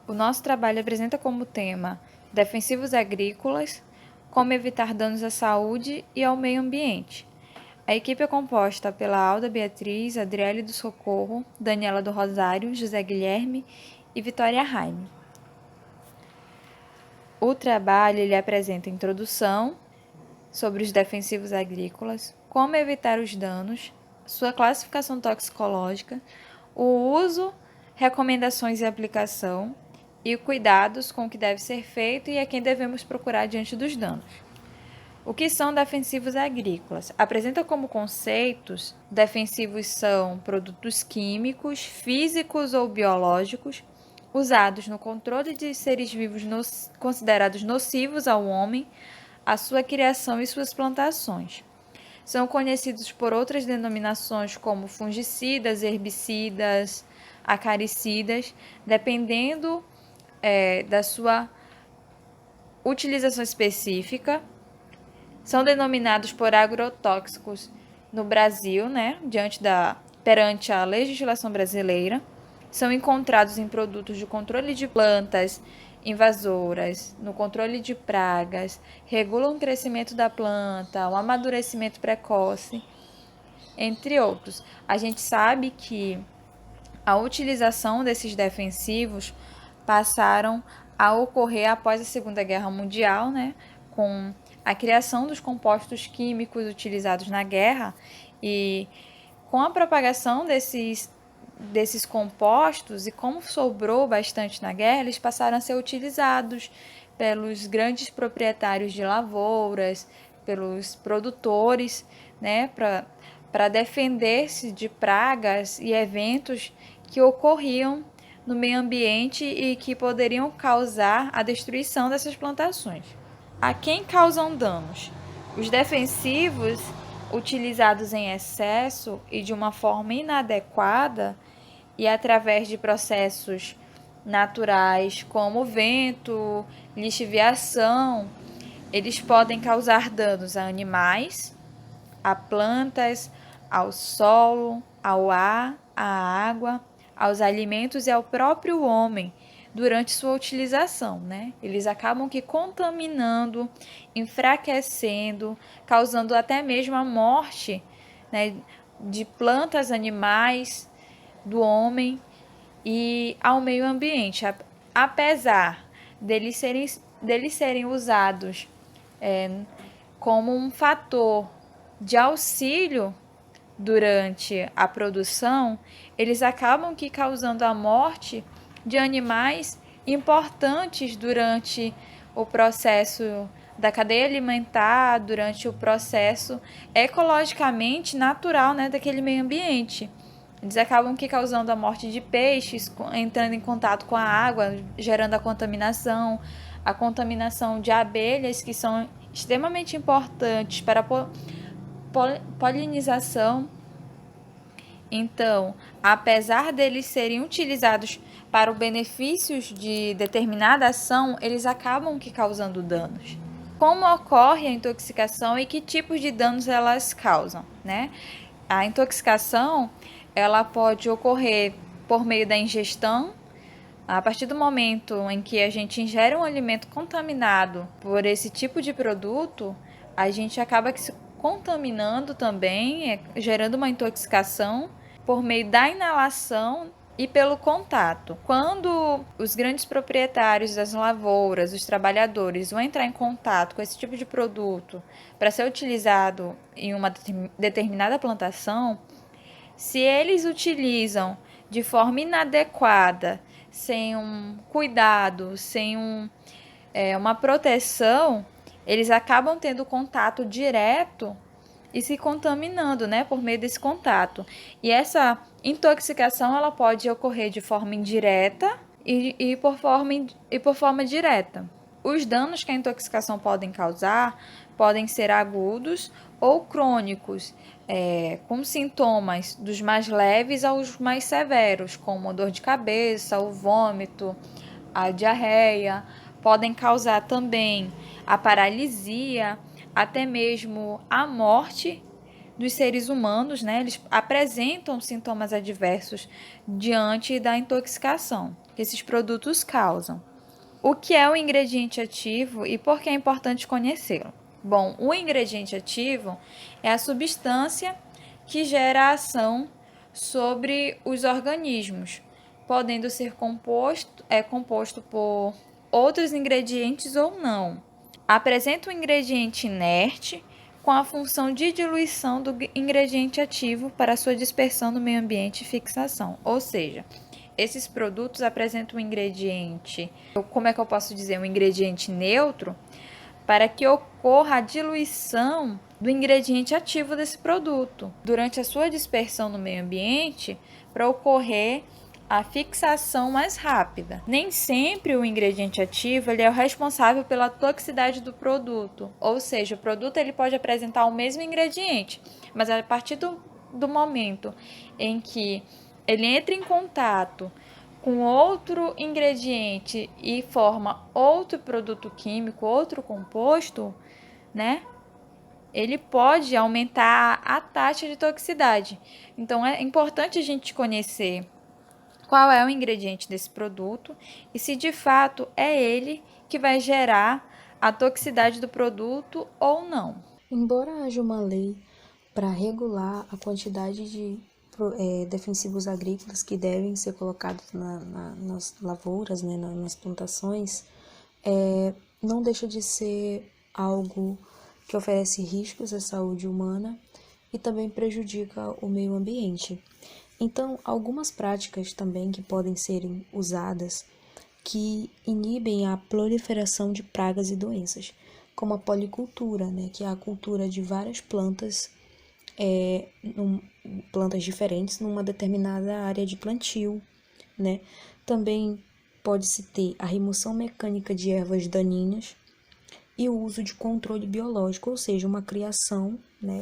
O nosso trabalho apresenta como tema defensivos agrícolas, como evitar danos à saúde e ao meio ambiente. A equipe é composta pela Alda Beatriz, Adriele do Socorro, Daniela do Rosário, José Guilherme e Vitória Raime. O trabalho ele apresenta introdução sobre os defensivos agrícolas, como evitar os danos, sua classificação toxicológica, o uso, recomendações e aplicação, e cuidados com o que deve ser feito e a quem devemos procurar diante dos danos. O que são defensivos agrícolas? Apresenta como conceitos: defensivos são produtos químicos, físicos ou biológicos, usados no controle de seres vivos considerados nocivos ao homem, a sua criação e suas plantações. São conhecidos por outras denominações como fungicidas, herbicidas, acaricidas, dependendo da sua utilização específica. São denominados por agrotóxicos no Brasil, perante a legislação brasileira. São encontrados em produtos de controle de plantas invasoras, no controle de pragas, regulam o crescimento da planta, o amadurecimento precoce, entre outros. A gente sabe que a utilização desses defensivos passaram a ocorrer após a Segunda Guerra Mundial, com a criação dos compostos químicos utilizados na guerra, e com a propagação desses compostos, e como sobrou bastante na guerra, eles passaram a ser utilizados pelos grandes proprietários de lavouras, pelos produtores, para defender-se de pragas e eventos que ocorriam no meio ambiente e que poderiam causar a destruição dessas plantações. A quem causam danos? Os defensivos utilizados em excesso e de uma forma inadequada e através de processos naturais como vento, lixiviação, eles podem causar danos a animais, a plantas, ao solo, ao ar, à água, aos alimentos e ao próprio homem durante sua utilização, Eles acabam que contaminando, enfraquecendo, causando até mesmo a morte, de plantas, animais, do homem e ao meio ambiente. Apesar deles serem usados como um fator de auxílio durante a produção, eles acabam que causando a morte de animais importantes durante o processo da cadeia alimentar, durante o processo ecologicamente natural, daquele meio ambiente. Eles acabam que causando a morte de peixes, entrando em contato com a água, gerando a contaminação de abelhas, que são extremamente importantes para a polinização. Então, apesar deles serem utilizados para o benefícios de determinada ação, eles acabam que causando danos. Como ocorre a intoxicação e que tipos de danos elas causam, A intoxicação, ela pode ocorrer por meio da ingestão. A partir do momento em que a gente ingere um alimento contaminado por esse tipo de produto, a gente acaba que se contaminando também, gerando uma intoxicação por meio da inalação e pelo contato. Quando os grandes proprietários das lavouras, os trabalhadores, vão entrar em contato com esse tipo de produto para ser utilizado em uma determinada plantação, se eles utilizam de forma inadequada, sem um cuidado, sem uma proteção, eles acabam tendo contato direto e se contaminando, por meio desse contato. E essa intoxicação ela pode ocorrer de forma indireta e por forma direta. Os danos que a intoxicação podem causar podem ser agudos ou crônicos, com sintomas dos mais leves aos mais severos, como a dor de cabeça, o vômito, a diarreia. Podem causar também a paralisia, até mesmo a morte dos seres humanos, Eles apresentam sintomas adversos diante da intoxicação. que esses produtos causam. O que é o ingrediente ativo e por que é importante conhecê-lo? Bom, o ingrediente ativo é a substância que gera a ação sobre os organismos, podendo ser composto por outros ingredientes ou não. Apresenta um ingrediente inerte com a função de diluição do ingrediente ativo para sua dispersão no meio ambiente e fixação. Ou seja, esses produtos apresentam um ingrediente, como é que eu posso dizer, um ingrediente neutro, para que ocorra a diluição do ingrediente ativo desse produto durante a sua dispersão no meio ambiente, para ocorrer a fixação mais rápida. Nem sempre o ingrediente ativo ele é o responsável pela toxicidade do produto, ou seja, o produto ele pode apresentar o mesmo ingrediente, mas a partir do momento em que ele entra em contato com outro ingrediente e forma outro produto químico, outro composto, né? Ele pode aumentar a taxa de toxicidade. Então é importante a gente conhecer qual é o ingrediente desse produto e se de fato é ele que vai gerar a toxicidade do produto ou não. Embora haja uma lei para regular a quantidade de defensivos agrícolas que devem ser colocados nas lavouras, né, nas plantações, não deixa de ser algo que oferece riscos à saúde humana e também prejudica o meio ambiente. Então, algumas práticas também que podem ser usadas que inibem a proliferação de pragas e doenças, como a policultura, né, que é a cultura de várias plantas, plantas diferentes numa determinada área de plantio, né? Também pode-se ter a remoção mecânica de ervas daninhas e o uso de controle biológico, ou seja, uma criação, né,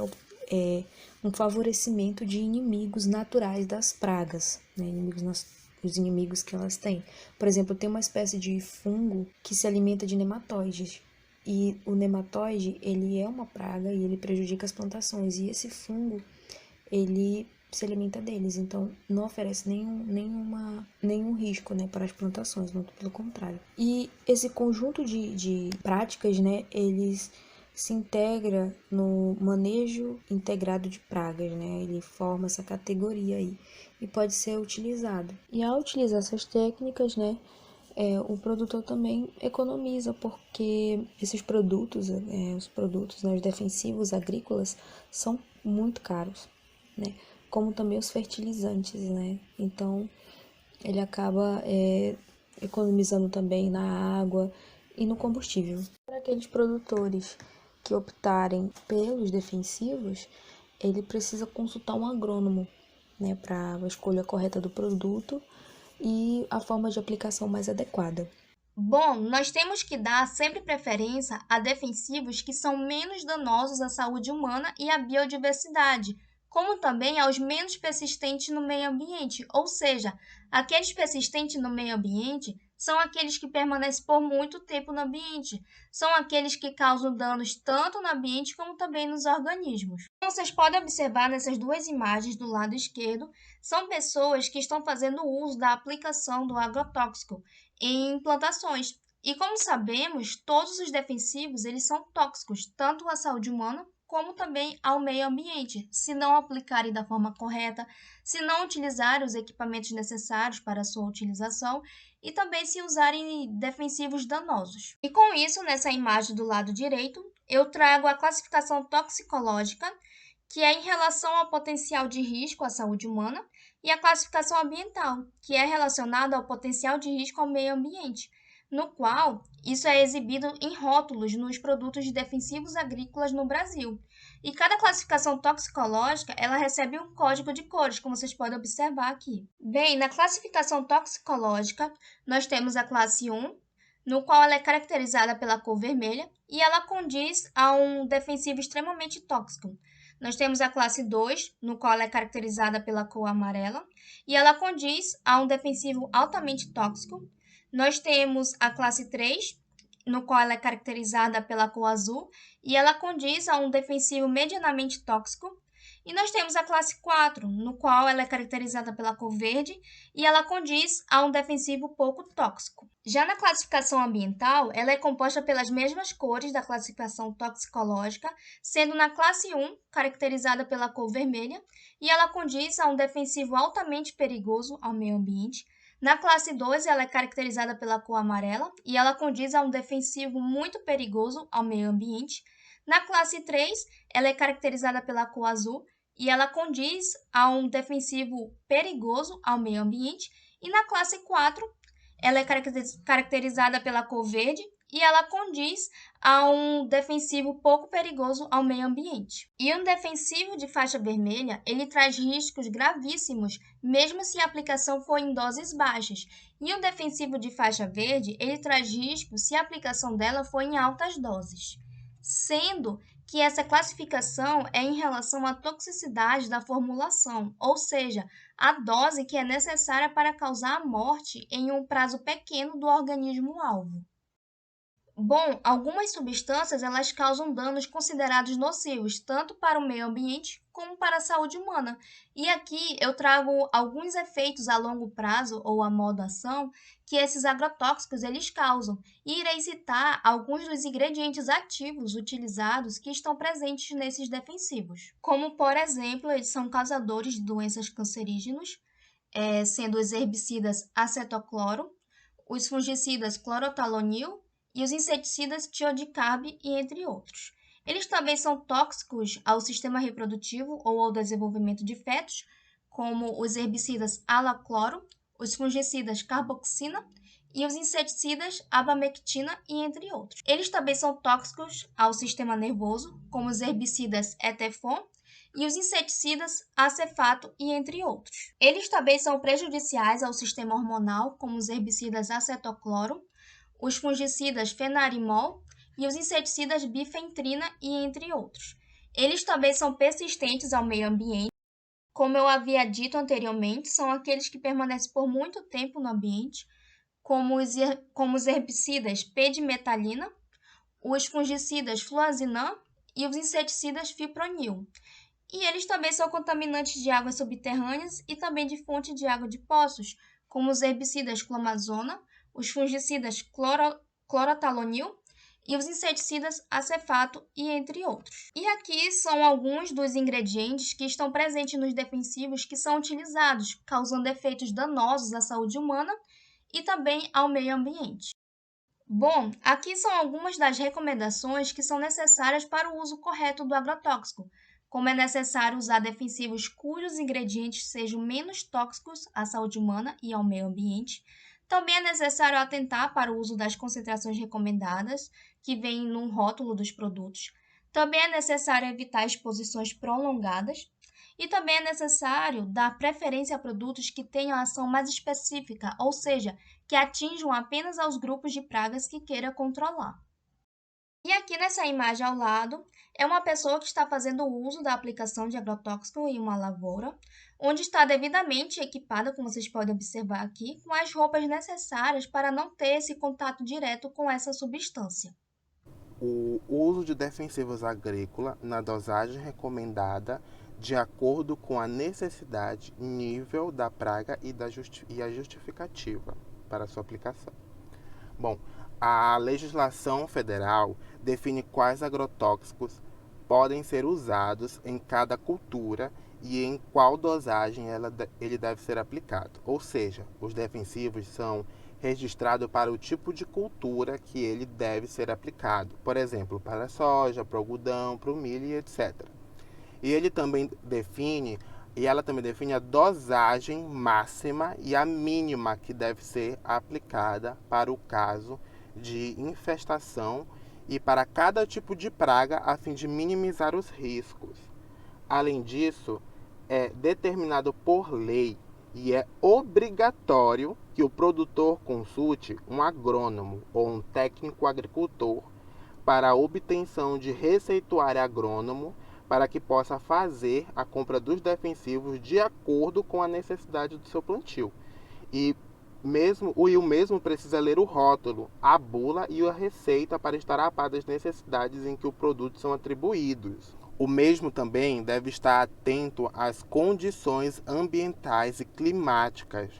um favorecimento de inimigos naturais das pragas, né, os inimigos que elas têm. Por exemplo, tem uma espécie de fungo que se alimenta de nematóides. E o nematóide, ele é uma praga e ele prejudica as plantações. E esse fungo, ele se alimenta deles, então não oferece nenhum risco, né, para as plantações, muito pelo contrário. E esse conjunto de práticas, né, eles se integra no manejo integrado de pragas, né, ele forma essa categoria aí e pode ser utilizado. E ao utilizar essas técnicas, né, o produtor também economiza, porque esses produtos, os produtos, né, os defensivos agrícolas, são muito caros, né? Como também os fertilizantes, né? Então, ele acaba economizando também na água e no combustível. Para aqueles produtores que optarem pelos defensivos, ele precisa consultar um agrônomo, né, para a escolha correta do produto e a forma de aplicação mais adequada. Bom, nós temos que dar sempre preferência a defensivos que são menos danosos à saúde humana e à biodiversidade, como também aos menos persistentes no meio ambiente, ou seja, aqueles persistentes no meio ambiente são aqueles que permanecem por muito tempo no ambiente, são aqueles que causam danos tanto no ambiente como também nos organismos. Como vocês podem observar nessas duas imagens do lado esquerdo, são pessoas que estão fazendo uso da aplicação do agrotóxico em plantações. E como sabemos, todos os defensivos eles são tóxicos, tanto à saúde humana como também ao meio ambiente, se não aplicarem da forma correta, se não utilizarem os equipamentos necessários para a sua utilização e também se usarem defensivos danosos. E com isso, nessa imagem do lado direito, eu trago a classificação toxicológica, que é em relação ao potencial de risco à saúde humana, e a classificação ambiental, que é relacionada ao potencial de risco ao meio ambiente, no qual isso é exibido em rótulos nos produtos de defensivos agrícolas no Brasil. E cada classificação toxicológica, ela recebe um código de cores, como vocês podem observar aqui. Bem, na classificação toxicológica, nós temos a classe 1, no qual ela é caracterizada pela cor vermelha e ela condiz a um defensivo extremamente tóxico. Nós temos a classe 2, no qual ela é caracterizada pela cor amarela, e ela condiz a um defensivo altamente tóxico. Nós temos a classe 3, no qual ela é caracterizada pela cor azul, e ela condiz a um defensivo medianamente tóxico. E nós temos a classe 4, no qual ela é caracterizada pela cor verde e ela condiz a um defensivo pouco tóxico. Já na classificação ambiental, ela é composta pelas mesmas cores da classificação toxicológica, sendo na classe 1 caracterizada pela cor vermelha e ela condiz a um defensivo altamente perigoso ao meio ambiente. Na classe 2, ela é caracterizada pela cor amarela e ela condiz a um defensivo muito perigoso ao meio ambiente. Na classe 3, ela é caracterizada pela cor azul e ela condiz a um defensivo perigoso ao meio ambiente. E na classe 4, ela é caracterizada pela cor verde e ela condiz a um defensivo pouco perigoso ao meio ambiente. E um defensivo de faixa vermelha, ele traz riscos gravíssimos, mesmo se a aplicação for em doses baixas. E um defensivo de faixa verde, ele traz riscos se a aplicação dela for em altas doses. Sendo que essa classificação é em relação à toxicidade da formulação, ou seja, a dose que é necessária para causar a morte em um prazo pequeno do organismo-alvo. Bom, algumas substâncias elas causam danos considerados nocivos, tanto para o meio ambiente como para a saúde humana. E aqui eu trago alguns efeitos a longo prazo ou a modo ação que esses agrotóxicos eles causam. E irei citar alguns dos ingredientes ativos utilizados que estão presentes nesses defensivos. Como, por exemplo, eles são causadores de doenças cancerígenas, sendo os herbicidas acetocloro, os fungicidas clorotalonil e os inseticidas tiodicab e entre outros. Eles também são tóxicos ao sistema reprodutivo ou ao desenvolvimento de fetos, como os herbicidas alacloro, os fungicidas carboxina e os inseticidas abamectina e entre outros. Eles também são tóxicos ao sistema nervoso, como os herbicidas etefon e os inseticidas acefato e entre outros. Eles também são prejudiciais ao sistema hormonal, como os herbicidas acetocloro, os fungicidas fenarimol e os inseticidas bifentrina e entre outros. Eles também são persistentes ao meio ambiente. Como eu havia dito anteriormente, são aqueles que permanecem por muito tempo no ambiente, como os herbicidas p-dimetalina, os fungicidas fluazinam e os inseticidas fipronil. E eles também são contaminantes de águas subterrâneas e também de fonte de água de poços, como os herbicidas clomazona, os fungicidas clorotalonil e os inseticidas acefato e entre outros. E aqui são alguns dos ingredientes que estão presentes nos defensivos que são utilizados, causando efeitos danosos à saúde humana e também ao meio ambiente. Bom, aqui são algumas das recomendações que são necessárias para o uso correto do agrotóxico, como é necessário usar defensivos cujos ingredientes sejam menos tóxicos à saúde humana e ao meio ambiente. Também é necessário atentar para o uso das concentrações recomendadas, que vêm no rótulo dos produtos. Também é necessário evitar exposições prolongadas. E também é necessário dar preferência a produtos que tenham ação mais específica, ou seja, que atinjam apenas aos grupos de pragas que queira controlar. E aqui nessa imagem ao lado, é uma pessoa que está fazendo uso da aplicação de agrotóxico em uma lavoura, onde está devidamente equipada, como vocês podem observar aqui, com as roupas necessárias para não ter esse contato direto com essa substância. O uso de defensivos agrícolas na dosagem recomendada de acordo com a necessidade, nível da praga e a justificativa para sua aplicação. Bom, a legislação federal define quais agrotóxicos podem ser usados em cada cultura e em qual dosagem ele deve ser aplicado. Ou seja, os defensivos são registrados para o tipo de cultura que ele deve ser aplicado. Por exemplo, para a soja, para o algodão, para o milho e etc. E ela também define a dosagem máxima e a mínima que deve ser aplicada para o caso de infestação e para cada tipo de praga a fim de minimizar os riscos. Além disso, é determinado por lei e é obrigatório que o produtor consulte um agrônomo ou um técnico agricultor para a obtenção de receituário agrônomo para que possa fazer a compra dos defensivos de acordo com a necessidade do seu plantio. E o mesmo precisa ler o rótulo, a bula e a receita para estar a par das necessidades em que os produtos são atribuídos. O mesmo também deve estar atento às condições ambientais e climáticas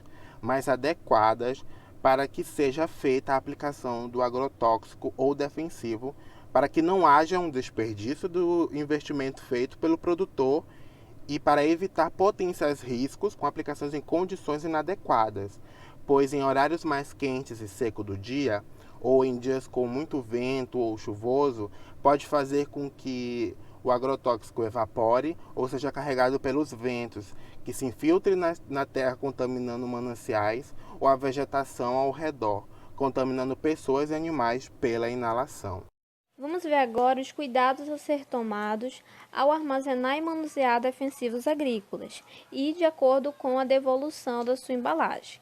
mais adequadas para que seja feita a aplicação do agrotóxico ou defensivo, para que não haja um desperdício do investimento feito pelo produtor e para evitar potenciais riscos com aplicações em condições inadequadas, pois em horários mais quentes e secos do dia, ou em dias com muito vento ou chuvoso, pode fazer com que o agrotóxico evapore ou seja carregado pelos ventos, que se infiltre na terra contaminando mananciais ou a vegetação ao redor, contaminando pessoas e animais pela inalação. Vamos ver agora os cuidados a ser tomados ao armazenar e manusear defensivos agrícolas e de acordo com a devolução da sua embalagem.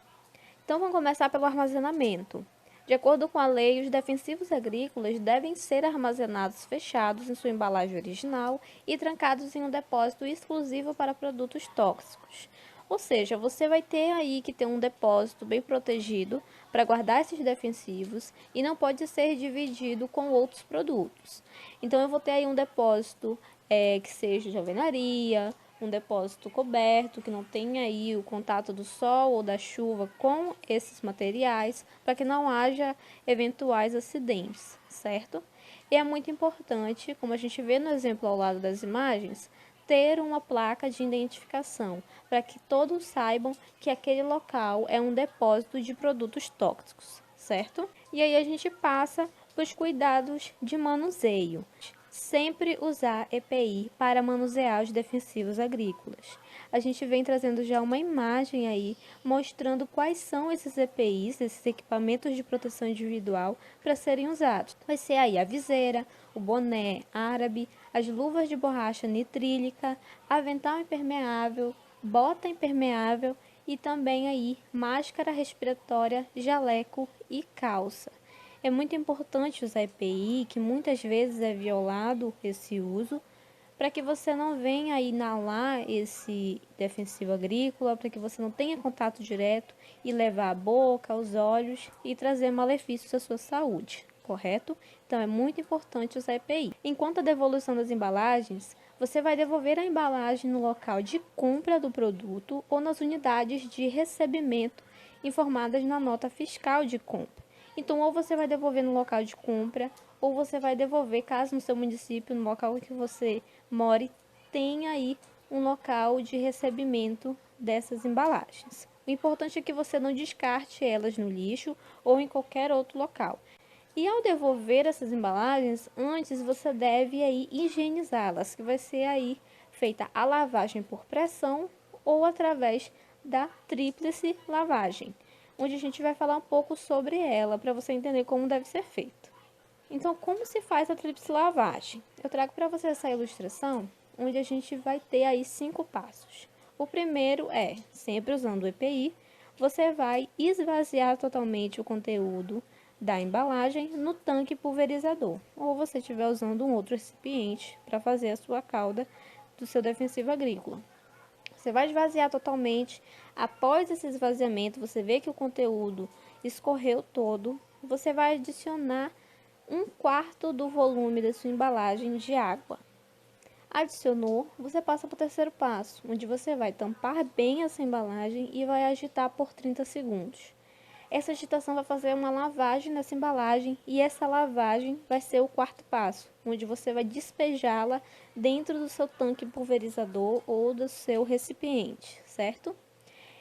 Então, vamos começar pelo armazenamento. De acordo com a lei, os defensivos agrícolas devem ser armazenados fechados em sua embalagem original e trancados em um depósito exclusivo para produtos tóxicos. Ou seja, você vai ter aí que ter um depósito bem protegido para guardar esses defensivos e não pode ser dividido com outros produtos. Então, eu vou ter aí um depósito que seja de alvenaria, um depósito coberto, que não tenha aí o contato do sol ou da chuva com esses materiais, para que não haja eventuais acidentes, certo? E é muito importante, como a gente vê no exemplo ao lado das imagens, ter uma placa de identificação, para que todos saibam que aquele local é um depósito de produtos tóxicos, certo? E aí a gente passa para os cuidados de manuseio. Sempre usar EPI para manusear os defensivos agrícolas. A gente vem trazendo já uma imagem aí mostrando quais são esses EPIs, esses equipamentos de proteção individual para serem usados. Vai ser aí a viseira, o boné árabe, as luvas de borracha nitrílica, avental impermeável, bota impermeável e também aí máscara respiratória, jaleco e calça. É muito importante usar EPI, que muitas vezes é violado esse uso, para que você não venha a inalar esse defensivo agrícola, para que você não tenha contato direto e levar a boca, os olhos e trazer malefícios à sua saúde, correto? Então é muito importante usar EPI. Enquanto a devolução das embalagens, você vai devolver a embalagem no local de compra do produto ou nas unidades de recebimento informadas na nota fiscal de compra. Então, ou você vai devolver no local de compra, ou você vai devolver, caso no seu município, no local que você more, tenha aí um local de recebimento dessas embalagens. O importante é que você não descarte elas no lixo ou em qualquer outro local. E ao devolver essas embalagens, antes você deve aí higienizá-las, que vai ser aí feita a lavagem por pressão ou através da tríplice lavagem, onde a gente vai falar um pouco sobre ela, para você entender como deve ser feito. Então, como se faz a tríplice lavagem? Eu trago para você essa ilustração, onde a gente vai ter aí 5 passos. O primeiro é, sempre usando o EPI, você vai esvaziar totalmente o conteúdo da embalagem no tanque pulverizador, ou você estiver usando um outro recipiente para fazer a sua calda do seu defensivo agrícola. Você vai esvaziar totalmente. Após esse esvaziamento, você vê que o conteúdo escorreu todo. Você vai adicionar 1/4 do volume da sua embalagem de água. Adicionou, você passa para o terceiro passo, onde você vai tampar bem essa embalagem e vai agitar por 30 segundos. Essa agitação vai fazer uma lavagem nessa embalagem e essa lavagem vai ser o 4º passo, onde você vai despejá-la dentro do seu tanque pulverizador ou do seu recipiente, certo?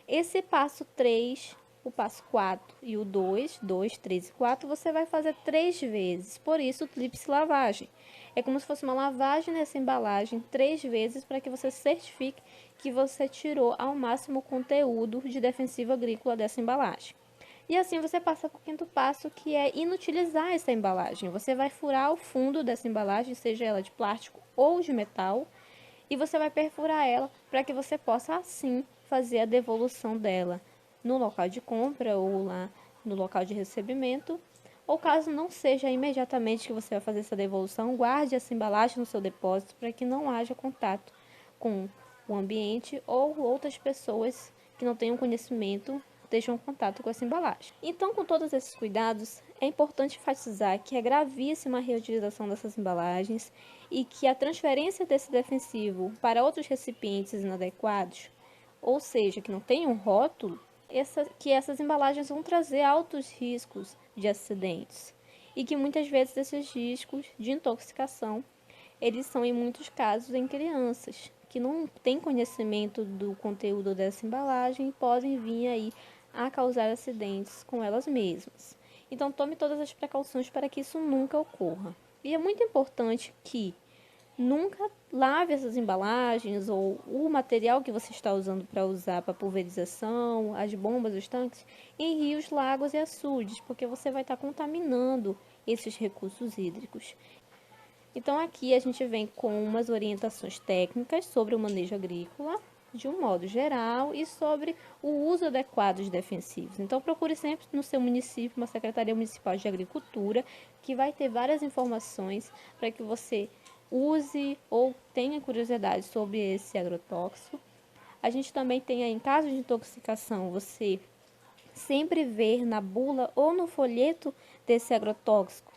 Esse passo 3, o passo 4 e o 2, 3 e 4, você vai fazer 3 vezes, por isso tríplice lavagem. É como se fosse uma lavagem nessa embalagem 3 vezes para que você certifique que você tirou ao máximo o conteúdo de defensivo agrícola dessa embalagem. E assim você passa para o 5º passo, que é inutilizar essa embalagem. Você vai furar o fundo dessa embalagem, seja ela de plástico ou de metal, e você vai perfurar ela para que você possa assim fazer a devolução dela no local de compra ou lá no local de recebimento. Ou caso não seja imediatamente que você vai fazer essa devolução, guarde essa embalagem no seu depósito para que não haja contato com o ambiente ou outras pessoas que não tenham conhecimento estejam em contato com essa embalagem. Então, com todos esses cuidados, é importante enfatizar que é gravíssima a reutilização dessas embalagens e que a transferência desse defensivo para outros recipientes inadequados, ou seja, que não tenham rótulo, que essas embalagens vão trazer altos riscos de acidentes e que muitas vezes esses riscos de intoxicação, eles são em muitos casos em crianças que não têm conhecimento do conteúdo dessa embalagem e podem vir aí a causar acidentes com elas mesmas. Então tome todas as precauções para que isso nunca ocorra. E é muito importante que nunca lave essas embalagens ou o material que você está usando para usar para pulverização, as bombas, os tanques, em rios, lagos e açudes, porque você vai estar contaminando esses recursos hídricos. Então aqui a gente vem com umas orientações técnicas sobre o manejo agrícola, de um modo geral, e sobre o uso adequado dos defensivos. Então procure sempre no seu município uma Secretaria Municipal de Agricultura, que vai ter várias informações para que você use ou tenha curiosidade sobre esse agrotóxico. A gente também tem aí, em caso de intoxicação, você sempre ver na bula ou no folheto desse agrotóxico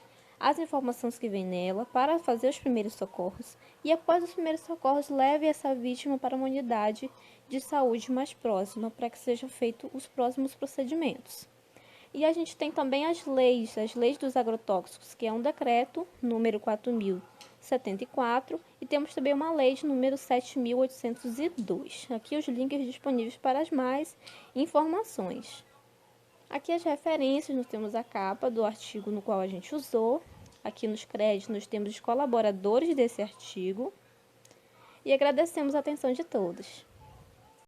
as informações que vem nela para fazer os primeiros socorros e após os primeiros socorros leve essa vítima para uma unidade de saúde mais próxima para que sejam feitos os próximos procedimentos. E a gente tem também as leis dos agrotóxicos, que é um decreto número 4.074 e temos também uma lei de número 7.802. Aqui os links disponíveis para as mais informações. Aqui as referências, nós temos a capa do artigo no qual a gente usou. Aqui nos créditos nós temos os colaboradores desse artigo. E agradecemos a atenção de todos.